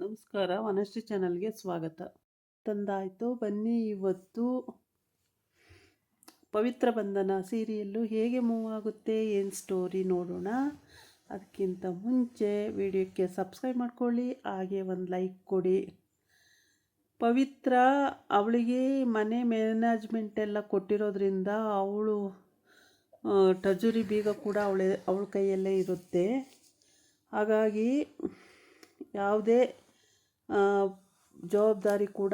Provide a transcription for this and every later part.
ನಮಸ್ಕಾರ, ವನಶ್ರೀ ಚಾನಲ್ಗೆ ಸ್ವಾಗತ. ತಂದಾಯಿತು, ಬನ್ನಿ ಇವತ್ತು ಪವಿತ್ರ ಬಂಧನ ಸೀರಿಯಲ್ಲು ಹೇಗೆ ಮೂವ್ ಆಗುತ್ತೆ, ಏನು ಸ್ಟೋರಿ ನೋಡೋಣ. ಅದಕ್ಕಿಂತ ಮುಂಚೆ ವಿಡಿಯೋಕ್ಕೆ ಸಬ್ಸ್ಕ್ರೈಬ್ ಮಾಡ್ಕೊಳ್ಳಿ, ಹಾಗೆ ಒಂದು ಲೈಕ್ ಕೊಡಿ. ಪವಿತ್ರ ಅವಳಿಗೆ ಮನೆ ಮ್ಯಾನೇಜ್ಮೆಂಟ್ ಎಲ್ಲ ಕೊಟ್ಟಿರೋದ್ರಿಂದ ಅವಳು ಟಜುರಿ ಬೀಗ ಕೂಡ ಅವಳ ಕೈಯಲ್ಲೇ ಇರುತ್ತೆ. ಹಾಗಾಗಿ ಯಾವುದೇ ಜವಾಬ್ದಾರಿ ಕೂಡ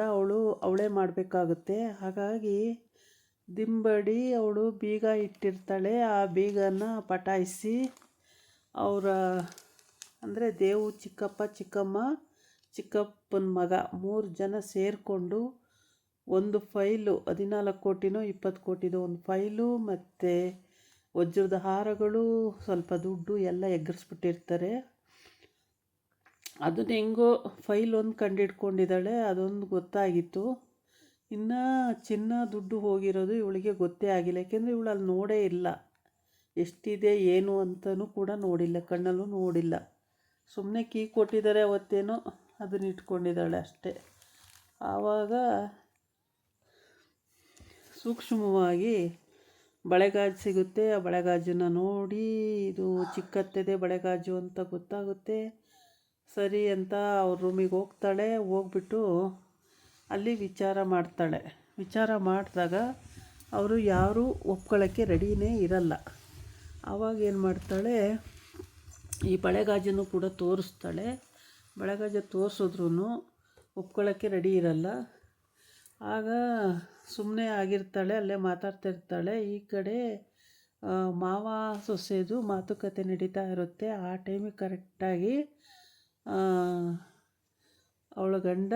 ಅವಳೇ ಮಾಡಬೇಕಾಗುತ್ತೆ. ಹಾಗಾಗಿ ದಿಂಬಡಿ ಅವಳು ಬೀಗ ಇಟ್ಟಿರ್ತಾಳೆ. ಆ ಬೀಗನ ಪಟಾಯಿಸಿ ಅವರ ಅಂದರೆ ದೇವು, ಚಿಕ್ಕಪ್ಪ, ಚಿಕ್ಕಮ್ಮ, ಚಿಕ್ಕಪ್ಪನ ಮಗ 3 ಜನ ಸೇರಿಕೊಂಡು ಒಂದು ಫೈಲು 14 ಕೋಟಿನೋ 20 ಕೋಟಿದು ಒಂದು ಫೈಲು ಮತ್ತು ವಜ್ರದ ಹಾರಗಳು, ಸ್ವಲ್ಪ ದುಡ್ಡು ಎಲ್ಲ ಎಗರಿಸ್ಬಿಟ್ಟಿರ್ತಾರೆ. ಅದನ್ನ ಹೆಂಗೋ ಫೈಲ್ ಒಂದು ಕಂಡಿಡ್ಕೊಂಡಿದ್ದಾಳೆ, ಅದೊಂದು ಗೊತ್ತಾಗಿತ್ತು. ಇನ್ನು ಚಿನ್ನ ದುಡ್ಡು ಹೋಗಿರೋದು ಇವಳಿಗೆ ಗೊತ್ತೇ ಆಗಿಲ್ಲ, ಯಾಕೆಂದರೆ ಇವಳು ಅಲ್ಲಿ ನೋಡೇ ಇಲ್ಲ, ಎಷ್ಟಿದೆ ಏನು ಅಂತಲೂ ಕೂಡ ನೋಡಿಲ್ಲ, ಕಣ್ಣಲ್ಲೂ ನೋಡಿಲ್ಲ. ಸುಮ್ಮನೆ ಕೀ ಕೊಟ್ಟಿದ್ದಾರೆ ಅವತ್ತೇನೋ, ಅದನ್ನ ಇಟ್ಕೊಂಡಿದ್ದಾಳೆ ಅಷ್ಟೇ. ಆವಾಗ ಸೂಕ್ಷ್ಮವಾಗಿ ಬಳೆಗಾಜು ಸಿಗುತ್ತೆ. ಆ ಬಳೆಗಾಜನ್ನು ನೋಡಿ ಇದು ಚಿಕ್ಕತ್ತೆದೆ ಬಳೆಗಾಜು ಅಂತ ಗೊತ್ತಾಗುತ್ತೆ. ಸರಿ ಅಂತ ಅವ್ರ ರೂಮಿಗೆ ಹೋಗ್ತಾಳೆ. ಹೋಗ್ಬಿಟ್ಟು ಅಲ್ಲಿ ವಿಚಾರ ಮಾಡ್ತಾಳೆ. ವಿಚಾರ ಮಾಡಿದಾಗ ಅವರು ಯಾರೂ ಒಪ್ಕೊಳ್ಳೋಕ್ಕೆ ರೆಡಿನೇ ಇರಲ್ಲ. ಆವಾಗ ಏನು ಮಾಡ್ತಾಳೆ, ಈ ಬಳೆಗಾಜನ್ನು ಕೂಡ ತೋರಿಸ್ತಾಳೆ. ಬಳೆಗಾಜು ತೋರಿಸಿದ್ರೂ ಒಪ್ಕೊಳ್ಳೋಕ್ಕೆ ರೆಡಿ ಇರಲ್ಲ. ಆಗ ಸುಮ್ಮನೆ ಆಗಿರ್ತಾಳೆ, ಅಲ್ಲೇ ಮಾತಾಡ್ತಿರ್ತಾಳೆ. ಈ ಕಡೆ ಮಾವ ಸೊಸೆದು ಮಾತುಕತೆ ನಡೀತಾ ಇರುತ್ತೆ. ಆ ಟೈಮಿಗೆ ಕರೆಕ್ಟಾಗಿ ಅವಳ ಗಂಡ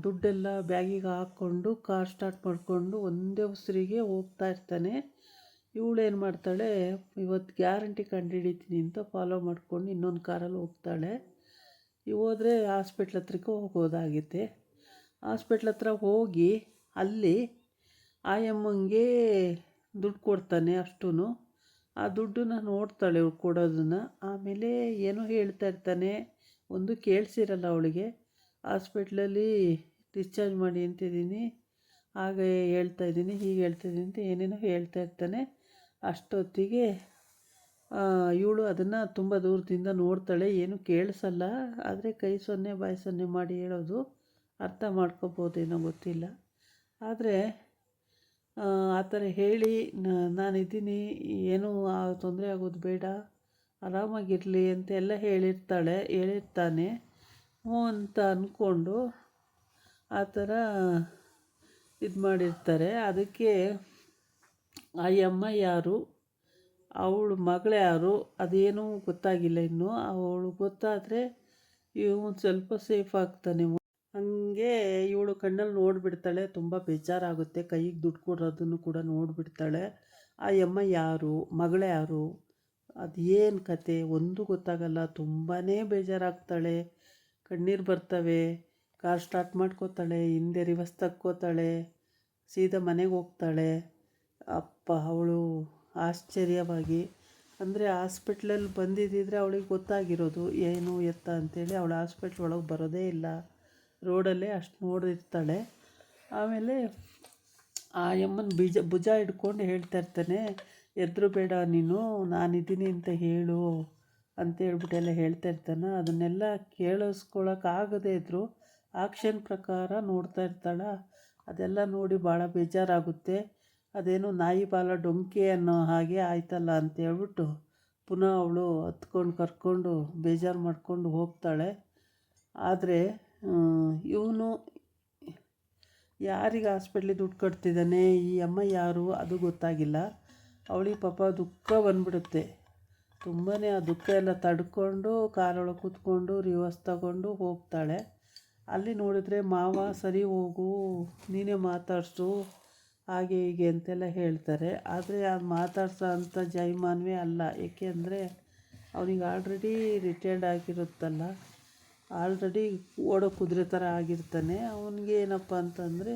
ದುಡ್ಡೆಲ್ಲ ಬ್ಯಾಗಿಗೆ ಹಾಕ್ಕೊಂಡು ಕಾರ್ ಸ್ಟಾರ್ಟ್ ಮಾಡಿಕೊಂಡು ಒಂದೇ ಉಸಿರಿಗೆ ಹೋಗ್ತಾ ಇರ್ತಾನೆ. ಇವಳೇನು ಮಾಡ್ತಾಳೆ, ಇವತ್ತು ಗ್ಯಾರಂಟಿ ಕಂಡುಹಿಡಿತೀನಿ ಅಂತ ಫಾಲೋ ಮಾಡಿಕೊಂಡು ಇನ್ನೊಂದು ಕಾರಲ್ಲಿ ಹೋಗ್ತಾಳೆ. ಹೋದರೆ ಹಾಸ್ಪಿಟ್ಲ್ ಹತ್ರಕ್ಕೆ ಹೋಗೋದಾಗಿದೆ. ಹಾಸ್ಪಿಟ್ಲ್ ಹತ್ರ ಹೋಗಿ ಅಲ್ಲಿ ಆಯಮ್ಮಂಗೆ ದುಡ್ಡು ಕೊಡ್ತಾನೆ ಅಷ್ಟೂ. ಆ ದುಡ್ಡನ್ನ ನೋಡ್ತಾಳೆ ಇವಳು ಕೊಡೋದನ್ನು. ಆಮೇಲೆ ಏನೋ ಹೇಳ್ತಾ ಇರ್ತಾನೆ, ಒಂದು ಕೇಳಿಸಿರಲ್ಲ ಅವಳಿಗೆ. ಹಾಸ್ಪಿಟ್ಲಲ್ಲಿ ಡಿಸ್ಚಾರ್ಜ್ ಮಾಡಿ ಅಂತಿದ್ದೀನಿ, ಹಾಗೆ ಹೇಳ್ತಾಯಿದ್ದೀನಿ, ಹೀಗೆ ಹೇಳ್ತಾಯಿದ್ದೀನಿ ಅಂತ ಏನೇನೋ ಹೇಳ್ತಾ ಇರ್ತಾನೆ. ಅಷ್ಟೊತ್ತಿಗೆ ಇವಳು ಅದನ್ನು ತುಂಬ ದೂರದಿಂದ ನೋಡ್ತಾಳೆ, ಏನು ಕೇಳಿಸಲ್ಲ. ಆದರೆ ಕೈ ಸೊನ್ನೆ ಬಾಯಿ ಸೊನ್ನೆ ಮಾಡಿ ಹೇಳೋದು ಅರ್ಥ ಮಾಡ್ಕೋಬೋದೇನೋ ಗೊತ್ತಿಲ್ಲ. ಆದರೆ ಆ ಥರ ಹೇಳಿ ನಾನಿದ್ದೀನಿ, ಏನೂ ತೊಂದರೆ ಆಗೋದು ಬೇಡ, ಆರಾಮಾಗಿರಲಿ ಅಂತೆಲ್ಲ ಹೇಳಿರ್ತಾನೆ. ಹ್ಞೂ ಅಂತ ಅಂದ್ಕೊಂಡು ಆ ಥರ ಇದು ಮಾಡಿರ್ತಾರೆ. ಅದಕ್ಕೆ ಆ ಅಮ್ಮ ಯಾರು, ಅವಳು ಮಗಳು ಯಾರು, ಅದೇನೂ ಗೊತ್ತಾಗಿಲ್ಲ ಇನ್ನೂ. ಅವಳು ಗೊತ್ತಾದರೆ ಇವನು ಸ್ವಲ್ಪ ಸೇಫ್ ಆಗ್ತಾನೆ. ಹಾಗೆ ಇವಳು ಕಣ್ಣಲ್ಲಿ ನೋಡಿಬಿಡ್ತಾಳೆ, ತುಂಬ ಬೇಜಾರಾಗುತ್ತೆ. ಕೈಗೆ ದುಡ್ಡು ಕೊಡೋದನ್ನು ಕೂಡ ನೋಡಿಬಿಡ್ತಾಳೆ. ಆ ಅಮ್ಮ ಯಾರು, ಮಗಳು ಯಾರು, ಅದೇನು ಕತೆ ಒಂದು ಗೊತ್ತಾಗಲ್ಲ. ತುಂಬಾ ಬೇಜಾರಾಗ್ತಾಳೆ, ಕಣ್ಣೀರು ಬರ್ತವೆ. ಕಾರ್ ಸ್ಟಾರ್ಟ್ ಮಾಡ್ಕೋತಾಳೆ, ಹಿಂದೆ ರಿವರ್ಸ್ ತಕ್ಕೋತಾಳೆ, ಸೀದಾ ಮನೆಗೆ ಹೋಗ್ತಾಳೆ. ಅಪ್ಪ ಅವಳು ಆಶ್ಚರ್ಯವಾಗಿ, ಅಂದರೆ ಹಾಸ್ಪಿಟ್ಲಲ್ಲಿ ಬಂದಿದ್ದಿದ್ರೆ ಅವಳಿಗೆ ಗೊತ್ತಾಗಿರೋದು ಏನು ಎತ್ತ ಅಂಥೇಳಿ. ಅವಳು ಹಾಸ್ಪಿಟ್ಲ್ ಒಳಗೆ ಬರೋದೇ ಇಲ್ಲ, ರೋಡಲ್ಲೇ ಅಷ್ಟು ನೋಡಿರ್ತಾಳೆ. ಆಮೇಲೆ ಆ ಅಮ್ಮನ ಭುಜ ಹಿಡ್ಕೊಂಡು ಹೇಳ್ತಾ ಇರ್ತಾನೆ, ಎದ್ರು ಬೇಡ ನೀನು, ನಾನಿದ್ದೀನಿ ಅಂತ ಹೇಳು ಅಂತೇಳ್ಬಿಟ್ಟೆಲ್ಲ ಹೇಳ್ತಾ ಇರ್ತಾನೆ. ಅದನ್ನೆಲ್ಲ ಕೇಳಿಸ್ಕೊಳಕ್ಕಾಗದೇ ಇದ್ದರೂ ಆಕ್ಷನ್ ಪ್ರಕಾರ ನೋಡ್ತಾ ಇರ್ತಾಳೆ. ಅದೆಲ್ಲ ನೋಡಿ ಭಾಳ ಬೇಜಾರಾಗುತ್ತೆ. ಅದೇನೋ ನಾಯಿ ಬಾಲ ಡೊಂಕಿ ಅನ್ನೋ ಹಾಗೆ ಆಯ್ತಲ್ಲ ಅಂತೇಳ್ಬಿಟ್ಟು ಪುನಃ ಅವಳು ಹತ್ಕೊಂಡು ಕರ್ಕೊಂಡು ಬೇಜಾರು ಮಾಡಿಕೊಂಡು ಹೋಗ್ತಾಳೆ. ಆದರೆ ಇವನು ಯಾರಿಗೆ ಹಾಸ್ಪಿಟ್ಲಿಗೆ ದುಡ್ಡು ಕಟ್ತಿದ್ದಾನೆ, ಈ ಅಮ್ಮ ಯಾರು ಅದು ಗೊತ್ತಾಗಿಲ್ಲ. ಅವಳಿಗೆ ಪಾಪ ದುಃಖ ಬಂದ್ಬಿಡುತ್ತೆ. ತುಂಬಾ ಆ ದುಃಖ ಎಲ್ಲ ತಡ್ಕೊಂಡು ಕಾರೊಳಗೆ ಕೂತ್ಕೊಂಡು ರಿವರ್ಸ್ ತಗೊಂಡು ಹೋಗ್ತಾಳೆ. ಅಲ್ಲಿ ನೋಡಿದ್ರೆ ಮಾವ ಸರಿ ಹೋಗು, ನೀನೇ ಮಾತಾಡಿಸು, ಹಾಗೆ ಹೀಗೆ ಅಂತೆಲ್ಲ ಹೇಳ್ತಾರೆ. ಆದರೆ ಅದು ಮಾತಾಡ್ಸೋ ಅಂಥ ಜೈಮಾನವೇ ಅಲ್ಲ. ಏಕೆ ಅಂದರೆ ಅವನಿಗೆ ಆಲ್ರೆಡಿ ರಿಟೈರ್ಡ್ ಆಗಿರುತ್ತಲ್ಲ, ಆಲ್ರೆಡಿ ಓಡೋ ಕುದುರೆ ಥರ ಆಗಿರ್ತಾನೆ. ಅವನಿಗೆ ಏನಪ್ಪ ಅಂತಂದರೆ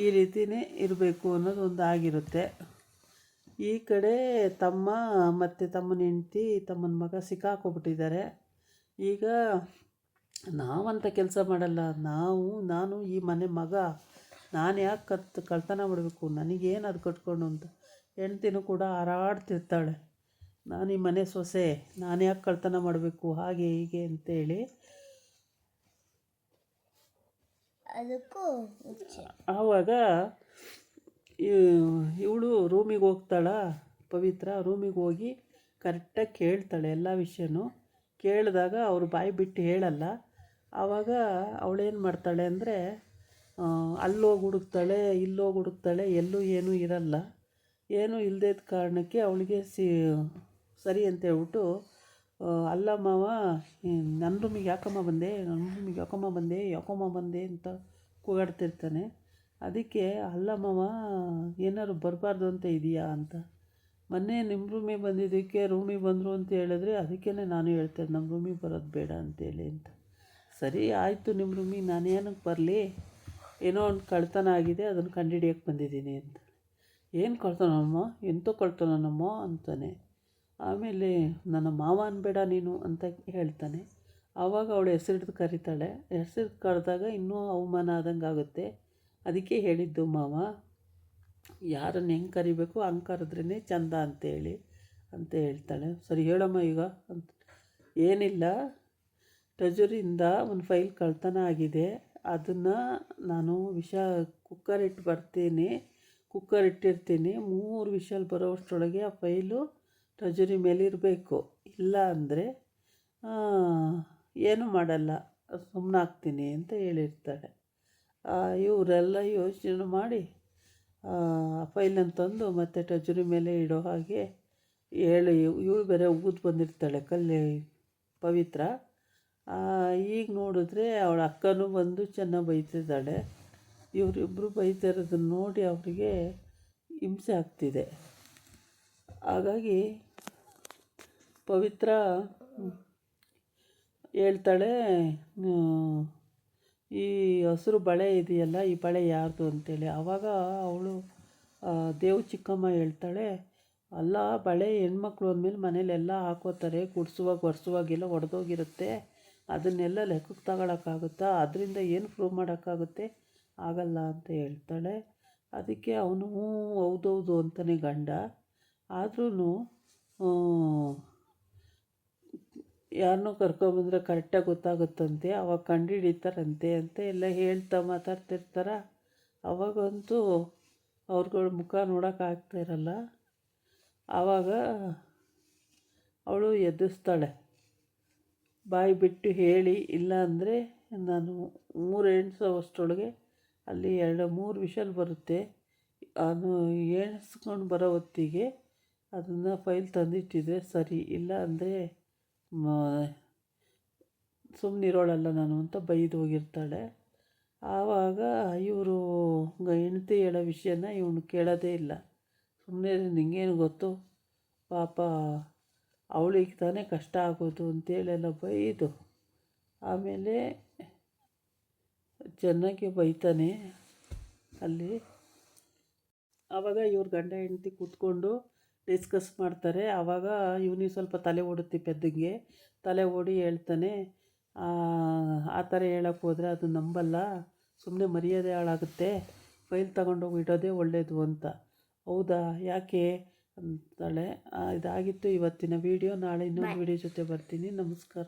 ಈ ರೀತಿಯೇ ಇರಬೇಕು ಅನ್ನೋದು ಒಂದು ಆಗಿರುತ್ತೆ. ಈ ಕಡೆ ತಮ್ಮ ಮತ್ತು ತಮ್ಮನ ಹೆಂಡ್ತಿ, ತಮ್ಮನ ಮಗ ಸಿಕ್ಕಾಕೊಬಿಟ್ಟಿದ್ದಾರೆ. ಈಗ ನಾವಂತ ಕೆಲಸ ಮಾಡಲ್ಲ, ನಾನು ಈ ಮನೆ ಮಗ, ನಾನು ಯಾಕೆ ಕಳ್ತನ ಮಾಡಬೇಕು, ನನಗೇನು ಅದು ಕಟ್ಕೊಂಡು ಅಂತ ಹೆಂಡ್ತಿನೂ ಕೂಡ ಹಾರಾಡ್ತಿರ್ತಾಳೆ. ನಾನು ಈ ಮನೆ ಸೊಸೆ, ನಾನು ಯಾಕೆ ಕಳ್ತನ ಮಾಡಬೇಕು ಹಾಗೆ ಹೀಗೆ ಅಂತೇಳಿ. ಆವಾಗ ಇವಳು ರೂಮಿಗೆ ಹೋಗ್ತಾಳ, ಪವಿತ್ರ ರೂಮಿಗೆ ಹೋಗಿ ಕರೆಕ್ಟಾಗಿ ಕೇಳ್ತಾಳೆ ಎಲ್ಲ ವಿಷಯನೂ. ಕೇಳಿದಾಗ ಅವರು ಬಾಯಿ ಬಿಟ್ಟು ಹೇಳಲ್ಲ. ಆವಾಗ ಅವಳೇನು ಮಾಡ್ತಾಳೆ ಅಂದರೆ ಅಲ್ಲೋಗಿ ಹುಡುಕ್ತಾಳೆ, ಇಲ್ಲೋಗಿ ಹುಡುಕ್ತಾಳೆ, ಎಲ್ಲೂ ಏನೂ ಇರಲ್ಲ. ಏನೂ ಇಲ್ಲದೇ ಕಾರಣಕ್ಕೆ ಅವಳಿಗೆ ಸರಿ ಅಂತ ಹೇಳ್ಬಿಟ್ಟು ಅಲ್ಲ ಮಾವ, ನನ್ನ ರೂಮಿಗೆ ಯಾಕಮ್ಮ ಬಂದೆ, ನನ್ನ ರೂಮಿಗೆ ಯಾಕಮ್ಮ ಬಂದೆ ಅಂತ ಕೂಗಾಡ್ತಿರ್ತಾನೆ. ಅದಕ್ಕೆ ಅಲ್ಲ ಮಾವ, ಏನಾದ್ರು ಬರಬಾರ್ದು ಅಂತ ಇದೆಯಾ ಅಂತ. ಮೊನ್ನೆ ನಿಮ್ಮ ರೂಮಿಗೆ ಬಂದಿದ್ದಕ್ಕೆ ರೂಮಿಗೆ ಬಂದರು ಅಂತ ಹೇಳಿದ್ರೆ ಅದಕ್ಕೇ ನಾನು ಹೇಳ್ತೇನೆ ನಮ್ಮ ರೂಮಿಗೆ ಬರೋದು ಬೇಡ ಅಂತೇಳಿ ಅಂತ. ಸರಿ ಆಯಿತು, ನಿಮ್ಮ ರೂಮಿಗೆ ನಾನು ಏನಕ್ಕೆ ಬರಲಿ, ಏನೋ ಒಂದು ಕಳ್ತನ ಆಗಿದೆ ಅದನ್ನು ಕಂಡುಹಿಡಿಯೋಕ್ಕೆ ಬಂದಿದ್ದೀನಿ ಅಂತ. ಏನು ಕಳ್ತನಮ್ಮ, ಎಂತೋ ಕಳ್ತನಮ್ಮ ಅಂತಾನೆ. ಆಮೇಲೆ ನನ್ನ ಮಾವ ಅನ್ಬೇಡ ನೀನು ಅಂತ ಹೇಳ್ತಾನೆ. ಆವಾಗ ಅವಳು ಹೆಸರಿಡ್ದು ಕರೀತಾಳೆ. ಹೆಸರು ಕರೆದಾಗ ಇನ್ನೂ ಅವಮಾನ ಆದಂಗೆ ಆಗುತ್ತೆ. ಅದಕ್ಕೆ ಹೇಳಿದ್ದು ಮಾವ, ಯಾರನ್ನು ಹೆಂಗೆ ಕರಿಬೇಕು ಹಂಗೆ ಕರೆದ್ರೇ ಚಂದ ಅಂತೇಳಿ ಅಂತ ಹೇಳ್ತಾಳೆ. ಸರಿ ಹೇಳಮ್ಮ ಈಗ ಅಂತ. ಏನಿಲ್ಲ, ಟ್ರೆಜರಿಯಿಂದ ಒಂದು ಫೈಲ್ ಕಳ್ತನ ಆಗಿದೆ, ಅದನ್ನು ನಾನು ಕುಕ್ಕರ್ ಇಟ್ಟಿರ್ತೀನಿ, 3 ವಿಷಲ್ ಬರೋಷ್ಟರೊಳಗೆ ಆ ಫೈಲು ಟ್ರೆಜರಿ ಮೇಲೆ ಇರಬೇಕು. ಇಲ್ಲ ಅಂದರೆ ಏನೂ ಮಾಡಲ್ಲ, ಸುಮ್ಮನಾಗ್ತೀನಿ ಅಂತ ಹೇಳಿರ್ತಾಳೆ. ಇವರೆಲ್ಲ ಯೋಚನೆ ಮಾಡಿ ಫೈಲನ್ನು ತಂದು ಮತ್ತೆ ಟ್ರೆಜರಿ ಮೇಲೆ ಇಡೋ ಹಾಗೆ ಇವಳು ಬೇರೆ ಉಗಿದು ಬಂದಿರ್ತಾಳೆ ಪವಿತ್ರ. ಈಗ ನೋಡಿದ್ರೆ ಅವಳ ಅಕ್ಕನೂ ಬಂದು ಚೆನ್ನಾಗಿ ಬೈತಿದ್ದಾಳೆ. ಇವರಿಬ್ಬರು ಬೈತಿರೋದನ್ನು ನೋಡಿ ಅವರಿಗೆ ಹಿಂಸೆ ಆಗ್ತಿದೆ. ಹಾಗಾಗಿ ಪವಿತ್ರ ಹೇಳ್ತಾಳೆ, ಈ ಹಸಿರು ಬಳೆ ಇದೆಯಲ್ಲ, ಈ ಬಳೆ ಯಾರ್ದು ಅಂತೇಳಿ. ಆವಾಗ ಅವಳು ದೇವ್ ಚಿಕ್ಕಮ್ಮ ಹೇಳ್ತಾಳೆ, ಅಲ್ಲ ಬಳೆ ಹೆಣ್ಮಕ್ಳು ಅಂದಮೇಲೆ ಮನೇಲೆಲ್ಲ ಹಾಕೋತಾರೆ, ಗುಡಿಸುವಾಗ ಒರೆಸುವಾಗೆಲ್ಲ ಒಡೆದೋಗಿರುತ್ತೆ, ಅದನ್ನೆಲ್ಲ ಲೆಕ್ಕಕ್ಕೆ ತಗೊಳಕ್ಕಾಗುತ್ತಾ, ಅದರಿಂದ ಏನು ಪ್ರೂವ್ ಮಾಡೋಕ್ಕಾಗುತ್ತೆ, ಆಗಲ್ಲ ಅಂತ ಹೇಳ್ತಾಳೆ. ಅದಕ್ಕೆ ಅವನು ಹೌದೌದು ಅಂತಲೇ ಗಂಡ. ಆದ್ರೂ ಯಾರನ್ನೋ ಕರ್ಕೊಬಂದರೆ ಕರೆಕ್ಟಾಗಿ ಗೊತ್ತಾಗುತ್ತಂತೆ, ಅವಾಗ ಕಂಡುಹಿಡಿತಾರಂತೆ ಅಂತ ಎಲ್ಲ ಹೇಳ್ತಾ ಮಾತಾಡ್ತಿರ್ತಾರೆ. ಅವಾಗಂತೂ ಅವ್ರುಗಳ ಮುಖ ನೋಡೋಕ್ಕಾಗ್ತಾಯಿರಲ್ಲ. ಆವಾಗ ಅವಳು ಎದುರಿಸ್ತಾಳೆ, ಬಾಯಿ ಬಿಟ್ಟು ಹೇಳಿ, ಇಲ್ಲ ಅಂದರೆ ನಾನು 3 ಎಣಿಸೋವಷ್ಟರೊಳಗೆ ಅಲ್ಲಿ 2-3 ವಿಷಲ್ ಬರುತ್ತೆ, ಅದು ಎಣಿಸ್ಕೊಂಡು ಬರೋ ಹೊತ್ತಿಗೆ ಅದನ್ನು ಫೈಲ್ ತಂದಿಟ್ಟಿದ್ರೆ ಸರಿ, ಇಲ್ಲ ಅಂದರೆ ಸುಮ್ಮನಿರೋಳಲ್ಲ ನಾನು ಅಂತ ಬೈದು ಹೋಗಿರ್ತಾಳೆ. ಆವಾಗ ಇವರು ಹೆಂಡತಿ ಹೇಳೋ ವಿಷಯನ ಇವನು ಕೇಳೋದೇ ಇಲ್ಲ. ಸುಮ್ಮನೆ ನಿಂಗೇನು ಗೊತ್ತು, ಪಾಪ ಅವಳಿಗೆ ತಾನೇ ಕಷ್ಟ ಆಗೋದು ಅಂತೇಳೆಲ್ಲ ಬೈದು ಆಮೇಲೆ ಚೆನ್ನಾಗಿ ಬೈತಾನೆ ಅಲ್ಲಿ. ಆವಾಗ ಇವ್ರ ಗಂಡ ಹೆಂಡತಿ ಕೂತ್ಕೊಂಡು ಡಿಸ್ಕಸ್ ಮಾಡ್ತಾರೆ. ಆವಾಗ ಇವನಿಗೆ ಸ್ವಲ್ಪ ತಲೆ ಓಡುತ್ತೆ, ಪೆದ್ದಂಗೆ ತಲೆ ಓಡಿ ಹೇಳ್ತಾನೆ, ಆ ಥರ ಹೇಳೋಕ್ಕೆ ಹೋದರೆ ಅದು ನಂಬಲ್ಲ, ಸುಮ್ಮನೆ ಮರ್ಯಾದೆ ಹಾಳಾಗುತ್ತೆ, ಫೈಲ್ ತಗೊಂಡೋಗಿ ಇಡೋದೇ ಒಳ್ಳೆಯದು ಅಂತ. ಹೌದಾ, ಯಾಕೆ ಅಂತಾಳೆ. ಇದಾಗಿತ್ತು ಇವತ್ತಿನ ವೀಡಿಯೋ. ನಾಳೆ ಇನ್ನೊಂದು ವೀಡಿಯೋ ಜೊತೆ ಬರ್ತೀನಿ. ನಮಸ್ಕಾರ.